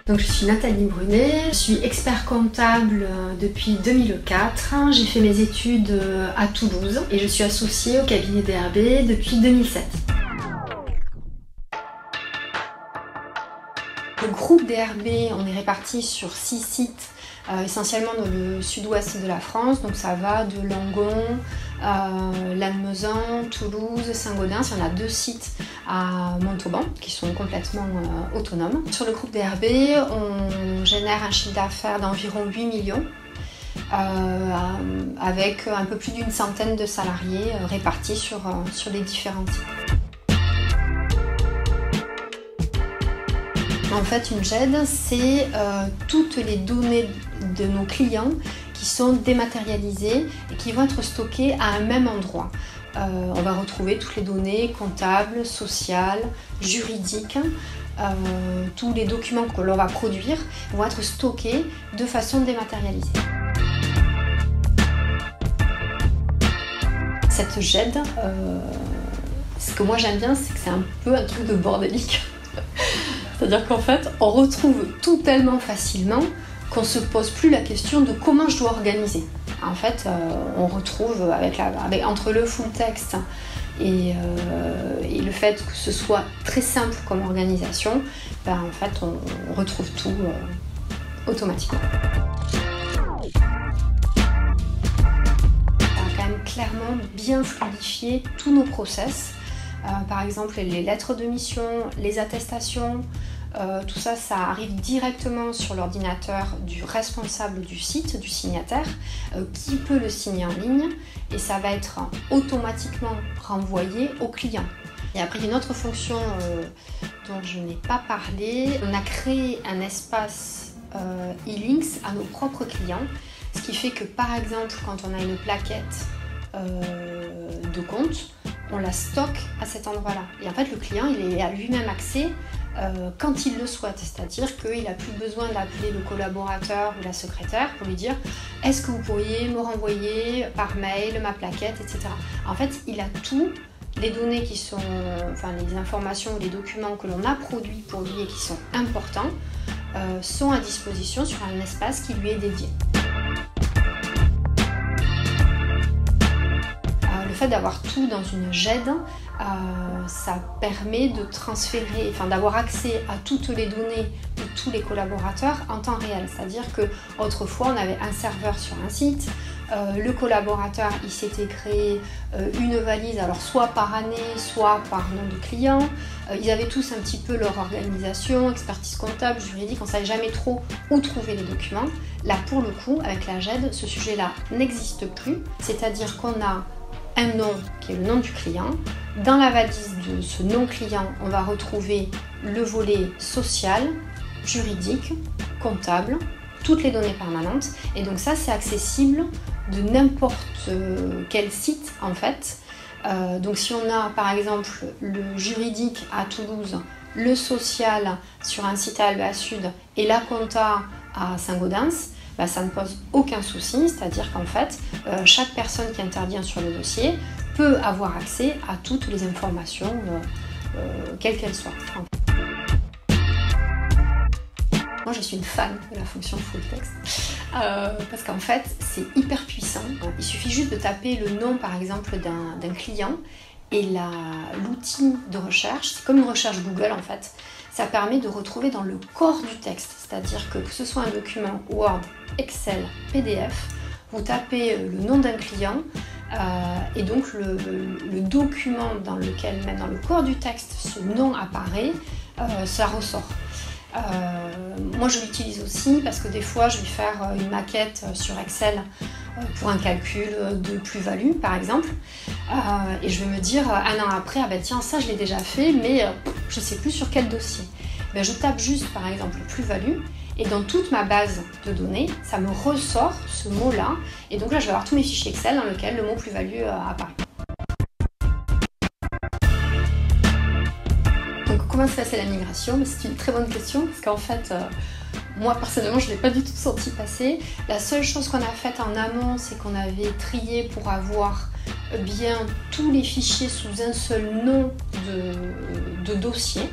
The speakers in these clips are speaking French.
Donc je suis Nathalie Brunet, je suis expert comptable depuis 2004. J'ai fait mes études à Toulouse et je suis associée au cabinet DRB depuis 2007. Le groupe DRB, on est répartis sur 6 sites, essentiellement dans le sud-ouest de la France. Donc ça va de Langon, Lannemezan, Toulouse, Saint-Gaudens. Il y en a 2 sites à Montauban qui sont complètement autonomes. Sur le groupe DRB, on génère un chiffre d'affaires d'environ 8 millions avec un peu plus d'une centaine de salariés répartis sur les différents sites. En fait, une GED, c'est toutes les données de nos clients qui sont dématérialisées et qui vont être stockées à un même endroit. On va retrouver toutes les données comptables, sociales, juridiques. Tous les documents que l'on va produire vont être stockés de façon dématérialisée. Cette GED, ce que moi j'aime bien, c'est que c'est un peu un truc de bordélique. C'est-à-dire qu'en fait, on retrouve tout tellement facilement qu'on ne se pose plus la question de comment je dois organiser. En fait, on retrouve entre le full text et le fait que ce soit très simple comme organisation, en fait, on retrouve tout automatiquement. Ça a quand même clairement bien fluidifié tous nos process. Par exemple, les lettres de mission, les attestations, tout ça, ça arrive directement sur l'ordinateur du responsable du site, du signataire, qui peut le signer en ligne et ça va être automatiquement renvoyé au client. Et après, il y a une autre fonction dont je n'ai pas parlé. On a créé un espace e-links à nos propres clients, ce qui fait que par exemple, quand on a une plaquette de compte, on la stocke à cet endroit-là. Et en fait, le client, il a lui-même accès quand il le souhaite. C'est-à-dire qu'il n'a plus besoin d'appeler le collaborateur ou la secrétaire pour lui dire « Est-ce que vous pourriez me renvoyer par mail ma plaquette, etc. » En fait, il a tout. Les données qui sont, les informations ou les documents que l'on a produits pour lui et qui sont importants sont à disposition sur un espace qui lui est dédié. Le fait d'avoir tout dans une GED, ça permet de transférer, d'avoir accès à toutes les données de tous les collaborateurs en temps réel. C'est-à-dire qu'autrefois, on avait un serveur sur un site, le collaborateur, il s'était créé une valise, alors soit par année, soit par nom de client. Ils avaient tous un petit peu leur organisation, expertise comptable, juridique, on ne savait jamais trop où trouver les documents. Là, pour le coup, avec la GED, ce sujet-là n'existe plus, c'est-à-dire qu'on a un nom qui est le nom du client. Dans la valise de ce nom client, on va retrouver le volet social, juridique, comptable, toutes les données permanentes. Et donc ça, c'est accessible de n'importe quel site en fait. Donc si on a par exemple le juridique à Toulouse, le social sur un site à Albéa Sud et la compta à Saint-Gaudens, ça ne pose aucun souci, c'est-à-dire qu'en fait, chaque personne qui intervient sur le dossier peut avoir accès à toutes les informations, quelles qu'elles soient. Moi, je suis une fan de la fonction full text, parce qu'en fait, c'est hyper puissant. Il suffit juste de taper le nom, par exemple, d'un client, et l'outil de recherche, c'est comme une recherche Google en fait, ça permet de retrouver dans le corps du texte, c'est-à-dire que ce soit un document Word, Excel, PDF, vous tapez le nom d'un client et donc le document dans lequel, même dans le corps du texte, ce nom apparaît, ça ressort. Moi je l'utilise aussi parce que des fois je vais faire une maquette sur Excel pour un calcul de plus-value par exemple et je vais me dire un an après, tiens ça je l'ai déjà fait mais je ne sais plus sur quel dossier. Je tape juste par exemple plus-value et dans toute ma base de données ça me ressort ce mot là et donc là je vais avoir tous mes fichiers Excel dans lesquels le mot plus-value apparaît. Comment se passait la migration? C'est une très bonne question parce qu'en fait, moi personnellement, je ne l'ai pas du tout senti passer. La seule chose qu'on a faite en amont, c'est qu'on avait trié pour avoir bien tous les fichiers sous un seul nom de dossier.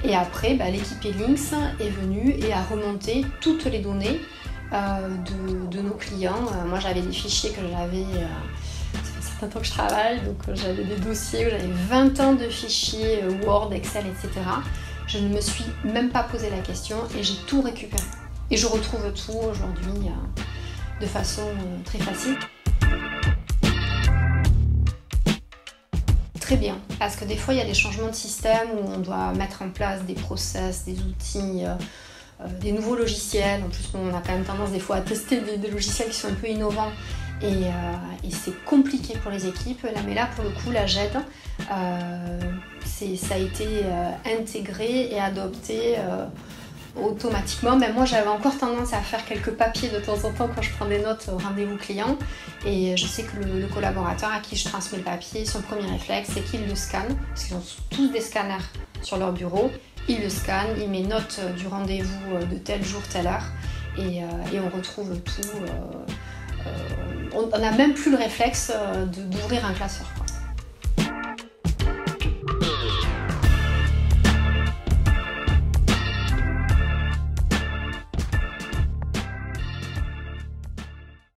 Et après, l'équipe Elinx est venue et a remonté toutes les données de nos clients. Moi, j'avais des fichiers que j'avais, ça fait un certain temps que je travaille, donc j'avais des dossiers où j'avais 20 ans de fichiers Word, Excel, etc. Je ne me suis même pas posé la question et j'ai tout récupéré. Et je retrouve tout aujourd'hui de façon très facile. Très bien, parce que des fois il y a des changements de système où on doit mettre en place des process, des outils, des nouveaux logiciels. En plus, on a quand même tendance des fois à tester des logiciels qui sont un peu innovants et c'est compliqué pour les équipes. Là, mais là, pour le coup, la GED, ça a été intégré et adopté automatiquement. Même moi, j'avais encore tendance à faire quelques papiers de temps en temps quand je prends des notes au rendez-vous client. Et je sais que le collaborateur à qui je transmets le papier, son premier réflexe, c'est qu'il le scanne, parce qu'ils ont tous des scanners sur leur bureau. Il le scanne, il met note du rendez-vous de tel jour, telle heure, et on retrouve tout. On n'a même plus le réflexe d'ouvrir un classeur.